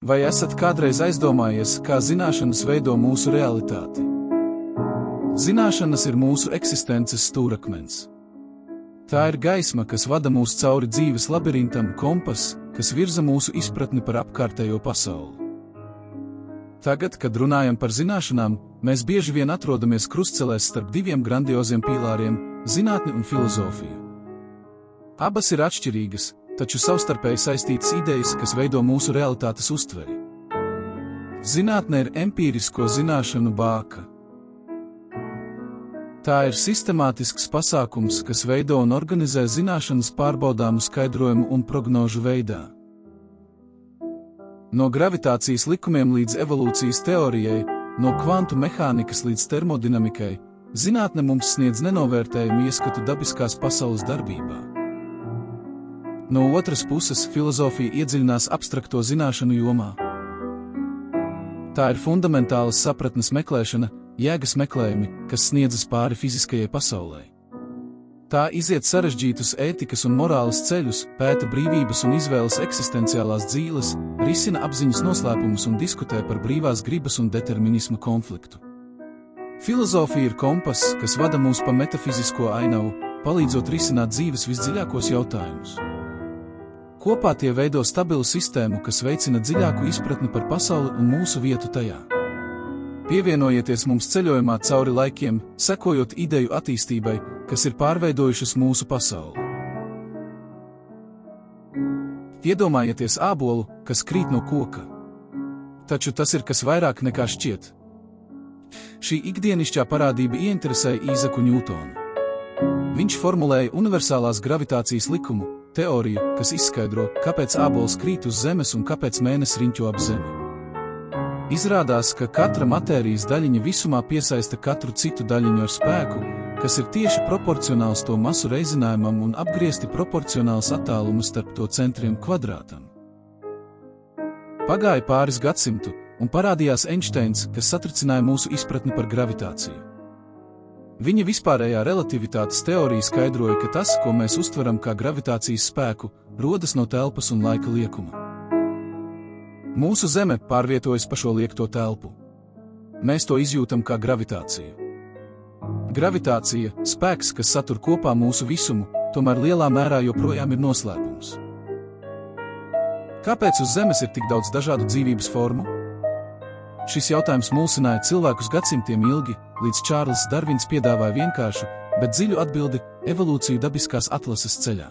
Vai esat kādreiz aizdomājies, kā zināšanas veido mūsu realitāti? Zināšanas ir mūsu eksistences stūrakmens. Tā ir gaisma, kas vada mūs cauri dzīves labirintam, kompass, kas virza mūsu izpratni par apkārtējo pasauli. Tagad, kad runājam par zināšanām, mēs bieži vien atrodamies krustcelēs starp diviem grandioziem pīlāriem – zinātni un filozofiju. Abas ir atšķirīgas, taču savstarpēji saistītas idejas, kas veido mūsu realitātes uztveri. Zinātne ir empīrisko zināšanu bāka. Tā ir sistemātisks pasākums, kas veido un organizē zināšanas pārbaudāmu skaidrojumu un prognožu veidā. No gravitācijas likumiem līdz evolūcijas teorijai, no kvantu mehānikas līdz termodinamikai, zinātne mums sniedz nenovērtējumu ieskatu dabiskās pasaules darbībā. No otras puses, filozofija iedziļinās abstrakto zināšanu jomā. Tā ir fundamentālas sapratnes meklēšana, jēgas meklējumi, kas sniedzas pāri fiziskajai pasaulē. Tā iziet sarežģītus ētikas un morāles ceļus, pēta brīvības un izvēles eksistenciālās dzīles, risina apziņas noslēpumus un diskutē par brīvās gribas un determinisma konfliktu. Filozofija ir kompass, kas vada mūs pa metafizisko ainavu, palīdzot risināt dzīves visdziļākos jautājumus. Kopā tie veido stabilu sistēmu, kas veicina dziļāku izpratni par pasauli un mūsu vietu tajā. Pievienojieties mums ceļojumā cauri laikiem, sekojot ideju attīstībai, kas ir pārveidojušas mūsu pasauli. Iedomājieties ābolu, kas krīt no koka. Taču tas ir kas vairāk nekā šķiet. Šī ikdienišķā parādība ieinteresēja Īzaku Ņūtonu. Viņš formulēja universālās gravitācijas likumu, teoriju, kas izskaidro, kāpēc ābols krīt uz zemes un kāpēc mēnesis riņķo ap zemi. Izrādās, ka katra matērijas daļiņa visumā piesaista katru citu daļiņu ar spēku, kas ir tieši proporcionāls to masu reizinājumam un apgriezti proporcionāls attālums starp to centriem kvadrātam. Pagāja pāris gadsimtu, un parādījās Einsteins, kas satricināja mūsu izpratni par gravitāciju. Viņa vispārējā relativitātes teorija skaidroja, ka tas, ko mēs uztveram kā gravitācijas spēku, rodas no telpas un laika liekuma. Mūsu Zeme pārvietojas pa šo liekto telpu. Mēs to izjūtam kā gravitāciju. Gravitācija, spēks, kas satur kopā mūsu visumu, tomēr lielā mērā joprojām ir noslēpums. Kāpēc uz Zemes ir tik daudz dažādu dzīvības formu? Šis jautājums mulsināja cilvēkus gadsimtiem ilgi, līdz Čārlis Darvins piedāvāja vienkāršu, bet dziļu atbildi – evolūciju dabiskās atlases ceļā.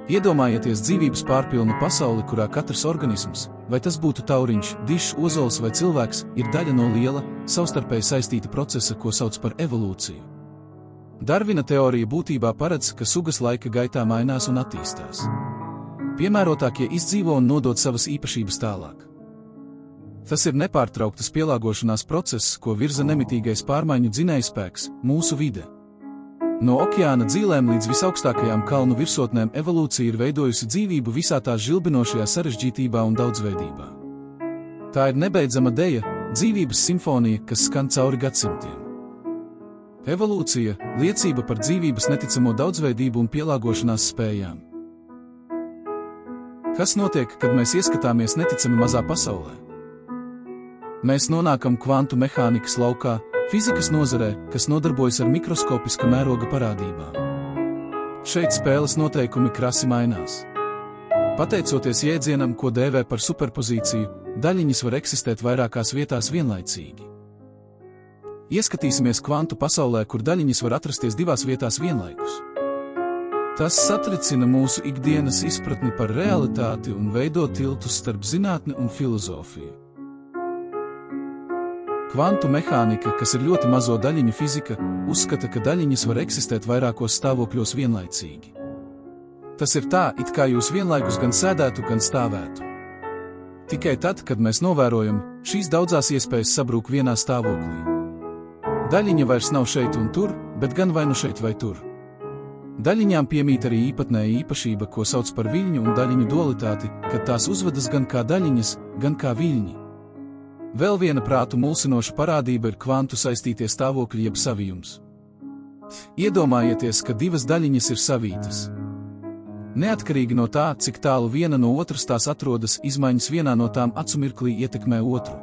Iedomājieties dzīvības pārpilnu pasauli, kurā katrs organisms, vai tas būtu tauriņš, dižs, ozols vai cilvēks, ir daļa no liela, savstarpēji saistīta procesa, ko sauc par evolūciju. Darvina teorija būtībā paredz, ka sugas laika gaitā mainās un attīstās. Piemērotākie izdzīvo un nodod savas īpašības tālāk. Tas ir nepārtrauktas pielāgošanās process, ko virza nemitīgais pārmaiņu dzinējspēks – mūsu vide. No okeāna dzīlēm līdz visaugstākajām kalnu virsotnēm evolūcija ir veidojusi dzīvību visā tās žilbinošajā sarežģītībā un daudzveidībā. Tā ir nebeidzama deja, dzīvības simfonija, kas skan cauri gadsimtiem. Evolūcija – liecība par dzīvības neticamo daudzveidību un pielāgošanās spējām. Kas notiek, kad mēs ieskatāmies neticami mazā pasaulē? Mēs nonākam kvantu mehānikas laukā, fizikas nozarē, kas nodarbojas ar mikroskopiska mēroga parādībām. Šeit spēles noteikumi krasi mainās. Pateicoties jēdzienam, ko dēvē par superpozīciju, daļiņas var eksistēt vairākās vietās vienlaicīgi. Ieskatīsimies kvantu pasaulē, kur daļiņas var atrasties divās vietās vienlaikus. Tas satricina mūsu ikdienas izpratni par realitāti un veido tiltus starp zinātni un filozofiju. Kvantu mehānika, kas ir ļoti mazo daļiņu fizika, uzskata, ka daļiņas var eksistēt vairākos stāvokļos vienlaicīgi. Tas ir tā, it kā jūs vienlaikus gan sēdētu, gan stāvētu. Tikai tad, kad mēs novērojam, šīs daudzās iespējas sabrūk vienā stāvoklī. Daļiņa vairs nav šeit un tur, bet gan vai nu šeit vai tur. Daļiņām piemīt arī īpatnēja īpašība, ko sauc par viļņu un daļiņu dualitāti, kad tās uzvedas gan kā daļiņas, gan kā viļņi. Vēl viena prātu mulsinoša parādība ir kvantu saistītie stāvokļi jeb savijums. Iedomājieties, ka divas daļiņas ir savītas. Neatkarīgi no tā, cik tālu viena no otras tās atrodas, izmaiņas vienā no tām acumirklī ietekmē otru.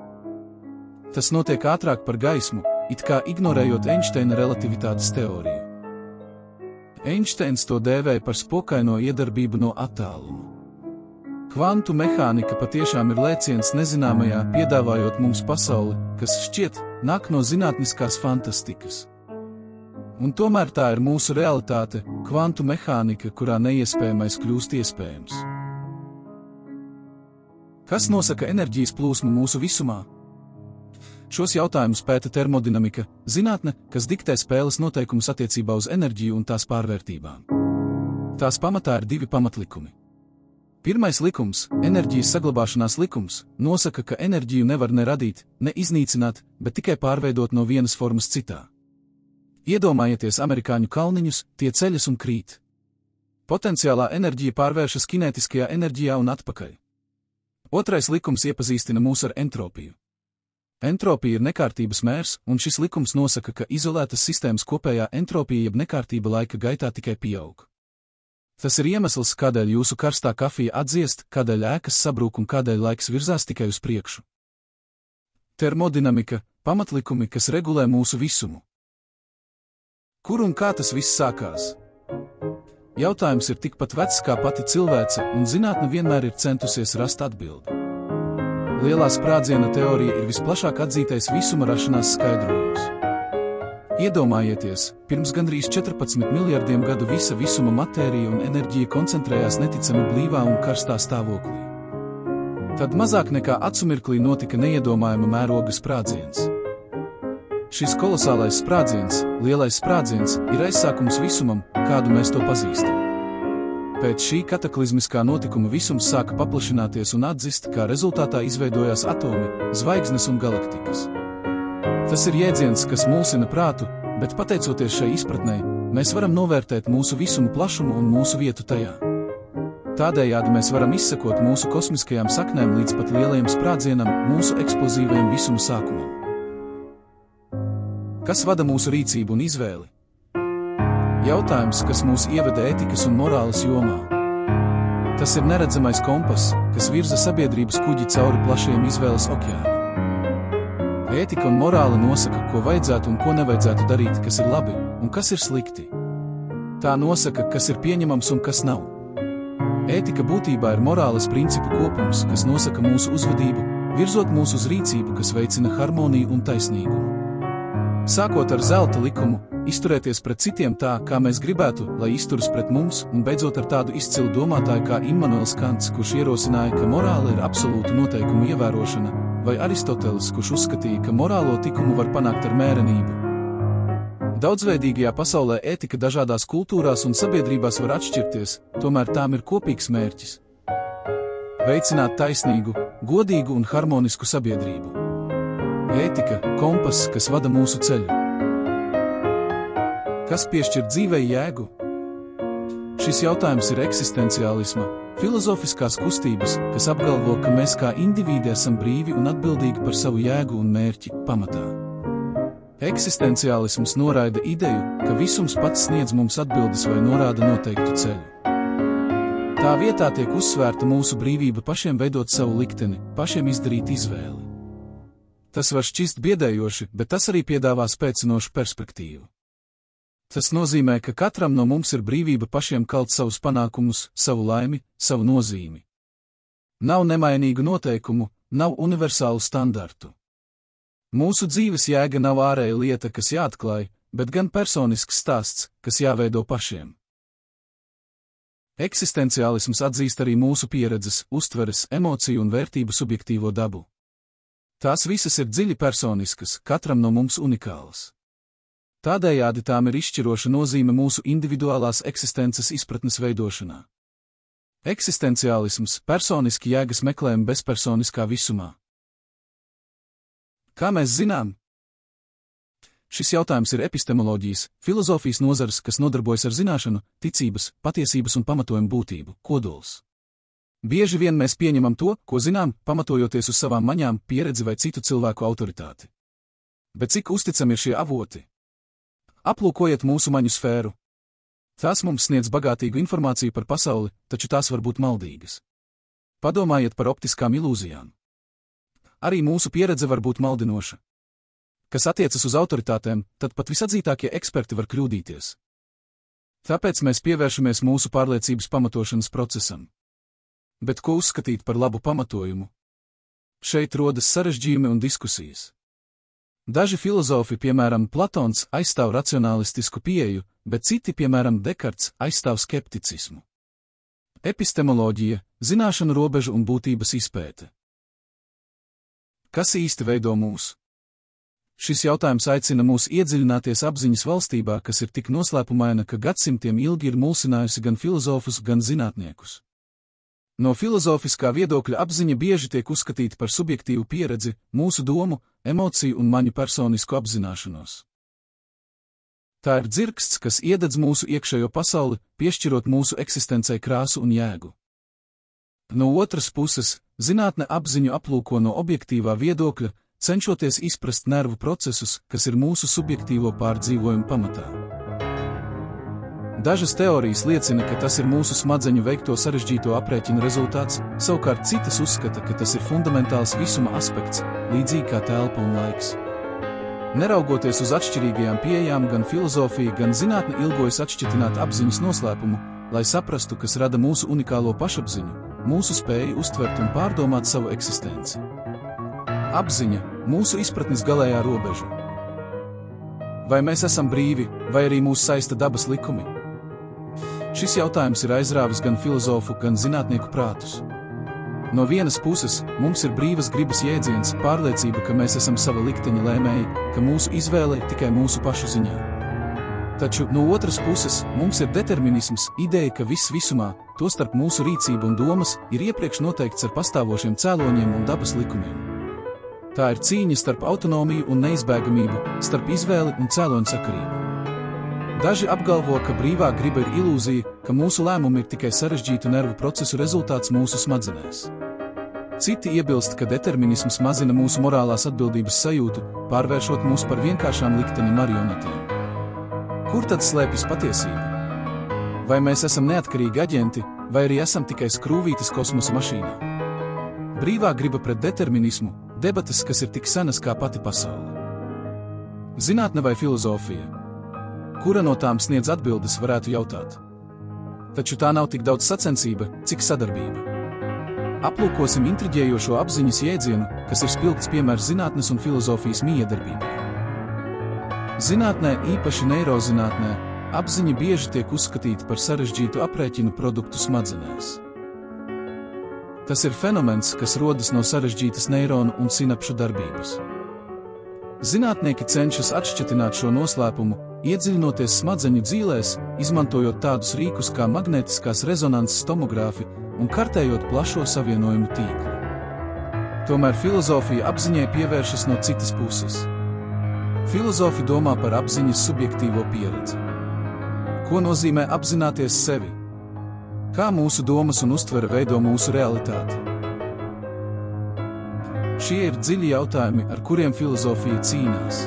Tas notiek ātrāk par gaismu, it kā ignorējot Einsteina relativitātes teoriju. Einsteins to dēvēja par spokaino iedarbību no attāluma. Kvantu mehānika patiešām ir lēciens nezināmajā, piedāvājot mums pasauli, kas šķiet nāk no zinātniskās fantastikas. Un tomēr tā ir mūsu realitāte, kvantu mehānika, kurā neiespējamais kļūst iespējams. Kas nosaka enerģijas plūsmu mūsu visumā? Šos jautājumus pēta termodinamika, zinātne, kas diktē spēles noteikumus attiecībā uz enerģiju un tās pārvērtībām. Tās pamatā ir divi pamatlikumi. Pirmais likums, enerģijas saglabāšanās likums, nosaka, ka enerģiju nevar ne radīt, ne iznīcināt, bet tikai pārveidot no vienas formas citā. Iedomājieties amerikāņu kalniņus, tie ceļas un krīt. Potenciālā enerģija pārvēršas kinētiskajā enerģijā un atpakaļ. Otrais likums iepazīstina mūs ar entropiju. Entropija ir nekārtības mērs, un šis likums nosaka, ka izolētas sistēmas kopējā entropija jeb nekārtība laika gaitā tikai pieaug. Tas ir iemesls, kādēļ jūsu karstā kafija atdziest, kādēļ ēkas sabrūk un kādēļ laiks virzās tikai uz priekšu. Termodinamika – pamatlikumi, kas regulē mūsu visumu. Kur un kā tas viss sākās? Jautājums ir tikpat vecs kā pati cilvēce, un zinātne vienmēr ir centusies rast atbildi. Lielā sprādziena teorija ir visplašāk atzītais visuma rašanās skaidrojums. Iedomājieties, pirms gandrīz 14 miljardiem gadu visa visuma matērija un enerģija koncentrējās neticami blīvā un karstā stāvoklī. Tad mazāk nekā acumirklī notika neiedomājama mēroga sprādziens. Šis kolosālais sprādziens, lielais sprādziens, ir aizsākums visumam, kādu mēs to pazīstam. Pēc šī kataklizmiskā notikuma visums sāka paplašināties un atzist, kā rezultātā izveidojās atomi, zvaigznes un galaktikas. Tas ir jēdziens, kas mulsina prātu, bet pateicoties šai izpratnei, mēs varam novērtēt mūsu visumu plašumu un mūsu vietu tajā. Tādējādi mēs varam izsekot mūsu kosmiskajām saknēm līdz pat lielajam sprādzienam, mūsu eksplozīvajam visumu sākumam. Kas vada mūsu rīcību un izvēli? Jautājums, kas mūs ieveda ētikas un morāles jomā. Tas ir neredzamais kompass, kas virza sabiedrības kuģi cauri plašajam izvēles okeānam. Ētika un morāle nosaka, ko vajadzētu un ko nevajadzētu darīt, kas ir labi un kas ir slikti. Tā nosaka, kas ir pieņemams un kas nav. Ētika būtībā ir morāles principu kopums, kas nosaka mūsu uzvedību, virzot mūs uz rīcību, kas veicina harmoniju un taisnīgumu. Sākot ar zelta likumu, izturēties pret citiem tā, kā mēs gribētu, lai izturas pret mums, un beidzot ar tādu izcilu domātāju kā Immanuels Kants, kurš ierosināja, ka morāle ir absolūta noteikumu ievērošana, vai Aristoteles, kurš uzskatīja, ka morālo tikumu var panākt ar mērenību. Daudzveidīgajā pasaulē ētika dažādās kultūrās un sabiedrībās var atšķirties, tomēr tām ir kopīgs mērķis – veicināt taisnīgu, godīgu un harmonisku sabiedrību. Ētika – kompass, kas vada mūsu ceļu. Kas piešķir dzīvei jēgu? Šis jautājums ir eksistenciālisma, filozofiskās kustības, kas apgalvo, ka mēs kā indivīdi esam brīvi un atbildīgi par savu jēgu un mērķi pamatā. Eksistenciālisms noraida ideju, ka visums pats sniedz mums atbildes vai norāda noteiktu ceļu. Tā vietā tiek uzsvērta mūsu brīvība pašiem veidot savu likteni, pašiem izdarīt izvēli. Tas var šķist biedējoši, bet tas arī piedāvā spēcinošu perspektīvu. Tas nozīmē, ka katram no mums ir brīvība pašiem kalt savus panākumus, savu laimi, savu nozīmi. Nav nemainīgu noteikumu, nav universālu standartu. Mūsu dzīves jēga nav ārēja lieta, kas jāatklāj, bet gan personisks stāsts, kas jāveido pašiem. Eksistenciālisms atzīst arī mūsu pieredzes, uztveres, emociju un vērtību subjektīvo dabu. Tās visas ir dziļi personiskas, katram no mums unikālas. Tādējādi tām ir izšķiroša nozīme mūsu individuālās eksistences izpratnes veidošanā. Eksistenciālisms – personiski jēgas meklējumi bezpersoniskā visumā. Kā mēs zinām? Šis jautājums ir epistemoloģijas, filozofijas nozars, kas nodarbojas ar zināšanu, ticības, patiesības un pamatojumu būtību, kodols. Bieži vien mēs pieņemam to, ko zinām, pamatojoties uz savām maņām, pieredzi vai citu cilvēku autoritāti. Bet cik uzticami ir šie avoti? Aplūkojiet mūsu maņu sfēru. Tās mums sniedz bagātīgu informāciju par pasauli, taču tās var būt maldīgas. Padomājiet par optiskām ilūzijām. Arī mūsu pieredze var būt maldinoša. Kas attiecas uz autoritātēm, tad pat visatzītākie eksperti var kļūdīties. Tāpēc mēs pievēršamies mūsu pārliecības pamatošanas procesam. Bet ko uzskatīt par labu pamatojumu? Šeit rodas sarežģījumi un diskusijas. Daži filozofi, piemēram, Platons, aizstāv racionālistisku pieeju, bet citi, piemēram, Dekarts, aizstāv skepticismu. Epistemoloģija, zināšanu robežu un būtības izpēte. Kas īsti veido mūs? Šis jautājums aicina mūs iedziļināties apziņas valstībā, kas ir tik noslēpumaina, ka gadsimtiem ilgi ir mulsinājusi gan filozofus, gan zinātniekus. No filozofiskā viedokļa apziņa bieži tiek uzskatīta par subjektīvu pieredzi, mūsu domu, emociju un maņu personisku apzināšanos. Tā ir dzirksts, kas iededz mūsu iekšējo pasauli, piešķirot mūsu eksistencei krāsu un jēgu. No otras puses, zinātne apziņu aplūko no objektīvā viedokļa, cenšoties izprast nervu procesus, kas ir mūsu subjektīvo pārdzīvojumu pamatā. Dažas teorijas liecina, ka tas ir mūsu smadzeņu veikto sarežģīto aprēķinu rezultāts, savukārt citas uzskata, ka tas ir fundamentāls visuma aspekts, līdzīgi kā telpa un laiks. Neraugoties uz atšķirīgajām pieejām, gan filozofija, gan zinātne ilgojas atšķitināt apziņas noslēpumu, lai saprastu, kas rada mūsu unikālo pašapziņu, mūsu spēju uztvert un pārdomāt savu eksistenci. Apziņa, mūsu izpratnes galējā robeža. Vai mēs esam brīvi, vai arī mūs saista dabas likumi? Šis jautājums ir aizrāvis gan filozofu, gan zinātnieku prātus. No vienas puses, mums ir brīvas gribas jēdziens, pārliecība, ka mēs esam sava likteņa lēmēji, ka mūsu izvēle tikai mūsu pašu ziņā. Taču, no otras puses, mums ir determinisms, ideja, ka viss visumā, tostarp mūsu rīcība un domas, ir iepriekš noteikts ar pastāvošiem cēloņiem un dabas likumiem. Tā ir cīņa starp autonomiju un neizbēgamību, starp izvēli un cēloņu sakarību. Daži apgalvo, ka brīvā griba ir ilūzija, ka mūsu lēmumi ir tikai sarežģītu nervu procesu rezultāts mūsu smadzenēs. Citi iebilst, ka determinisms mazina mūsu morālās atbildības sajūtu, pārvēršot mūs par vienkāršām likteņa marionetēm. Kur tad slēpjas patiesība? Vai mēs esam neatkarīgi aģenti, vai arī esam tikai skrūvītes kosmosa mašīnā? Brīvā griba pret determinismu, debates, kas ir tik senas kā pati pasaule. Zinātne vai filozofija? Kura no tām sniedz atbildes, varētu jautāt. Taču tā nav tik daudz sacensība, cik sadarbība. Aplūkosim intriģējošo apziņas jēdzienu, kas ir spilgts piemērs zinātnes un filozofijas miedarbībai. Zinātnē, īpaši neirozinātnē, apziņa bieži tiek uzskatīta par sarežģītu aprēķinu produktu smadzenēs. Tas ir fenomens, kas rodas no sarežģītas neironu un sinapšu darbības. Zinātnieki cenšas atšķitināt šo noslēpumu, iedziļinoties smadzeņu dzīlēs, izmantojot tādus rīkus kā magnētiskās rezonanses tomogrāfi un kartējot plašo savienojumu tīklu. Tomēr filozofija apziņai pievēršas no citas puses. Filozofi domā par apziņas subjektīvo pieredzi. Ko nozīmē apzināties sevi? Kā mūsu domas un uztvere veido mūsu realitāti? Šie ir dziļi jautājumi, ar kuriem filozofija cīnās.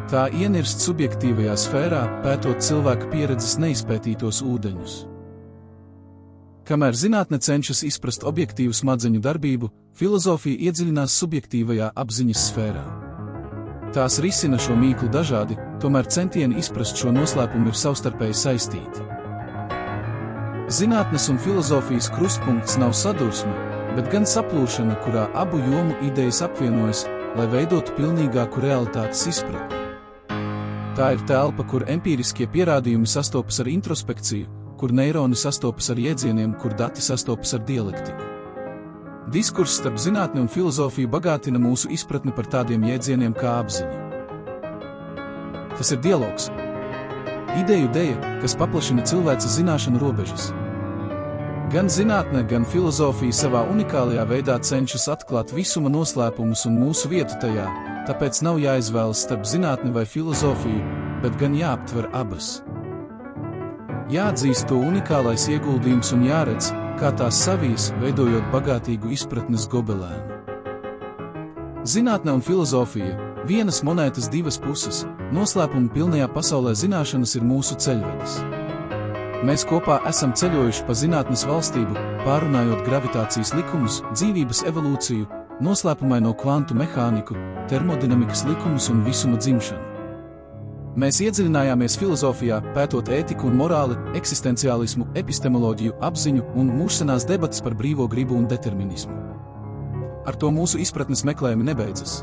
Tā ienirst subjektīvajā sfērā, pētot cilvēka pieredzes neizpētītos ūdeņus. Kamēr zinātne cenšas izprast objektīvu smadzeņu darbību, filozofija iedziļinās subjektīvajā apziņas sfērā. Tās risina šo mīklu dažādi, tomēr centieni izprast šo noslēpumu ir savstarpēji saistīti. Zinātnes un filozofijas krustpunkts nav sadursme, bet gan saplūšana, kurā abu jomu idejas apvienojas, lai veidotu pilnīgāku realitātes izpratni. Tā ir telpa, kur empīriskie pierādījumi sastopas ar introspekciju, kur neironi sastopas ar jēdzieniem, kur dati sastopas ar dialektiku. Diskurss starp zinātni un filozofiju bagātina mūsu izpratni par tādiem jēdzieniem kā apziņa. Tas ir dialogs. Ideju deja, kas paplašina cilvēces zināšanu robežas. Gan zinātne, gan filozofija savā unikālajā veidā cenšas atklāt visuma noslēpumus un mūsu vietu tajā, tāpēc nav jāizvēlas starp zinātni vai filozofiju, bet gan jāaptver abas. Jāatzīst to unikālais ieguldījums un jāredz, kā tās savijas, veidojot bagātīgu izpratnes gobelēnu. Zinātne un filozofija, vienas monētas divas puses, noslēpuma pilnajā pasaulē zināšanas ir mūsu ceļvedis. Mēs kopā esam ceļojuši pa zinātnes valstību, pārunājot gravitācijas likumus, dzīvības evolūciju, noslēpumaino kvantu mehāniku, termodinamikas likumus un visuma dzimšanu. Mēs iedziļinājāmies filozofijā, pētot ētiku un morāli, eksistenciālismu, epistemoloģiju, apziņu un mūsdienās debatas par brīvo gribu un determinismu. Ar to mūsu izpratnes meklējumi nebeidzas.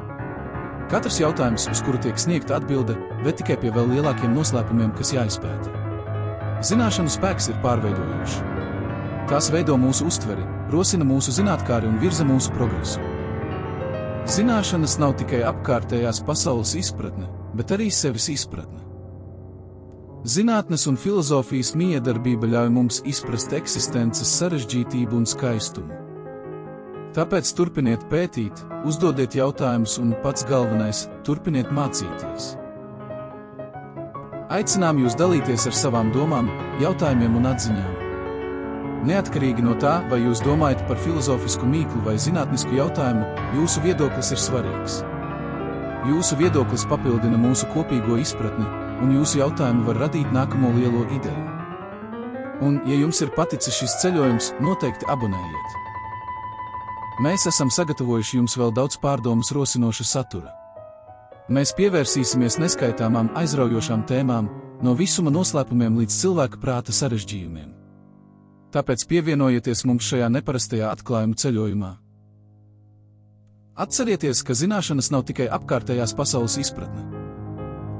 Katrs jautājums, uz kuru tiek sniegta atbilde, ved tikai pie vēl lielākiem noslēpumiem, kas jāizpēta. Zināšanu spēks ir pārveidojošs. Tās veido mūsu uztveri, rosina mūsu zinātkāri un virza mūsu progresu. Zināšanas nav tikai apkārtējās pasaules izpratne, bet arī sevis izpratne. Zinātnes un filozofijas miedarbība ļauj mums izprast eksistences sarežģītību un skaistumu. Tāpēc turpiniet pētīt, uzdodiet jautājumus un pats galvenais – turpiniet mācīties. Aicinām jūs dalīties ar savām domām, jautājumiem un atziņām. Neatkarīgi no tā, vai jūs domājat par filozofisku mīklu vai zinātnisku jautājumu, jūsu viedoklis ir svarīgs. Jūsu viedoklis papildina mūsu kopīgo izpratni, un jūsu jautājumi var radīt nākamo lielo ideju. Un, ja jums ir paticis šis ceļojums, noteikti abonējiet. Mēs esam sagatavojuši jums vēl daudz pārdomas rosinoša satura. Mēs pievērsīsimies neskaitāmām aizraujošām tēmām, no visuma noslēpumiem līdz cilvēka prāta sarežģījumiem. Tāpēc pievienojieties mums šajā neparastajā atklājuma ceļojumā. Atcerieties, ka zināšanas nav tikai apkārtējās pasaules izpratne.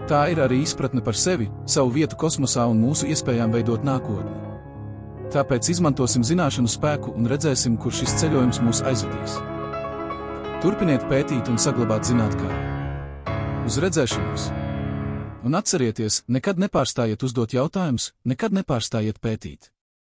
Tā ir arī izpratne par sevi, savu vietu kosmosā un mūsu iespējām veidot nākotni. Tāpēc izmantosim zināšanu spēku un redzēsim, kur šis ceļojums mūs aizvedīs. Turpiniet pētīt un saglabāt zinātkāri. Uz redzēšanos! Un atcerieties, nekad nepārstājiet uzdot jautājumus, nekad nepārstājiet pētīt.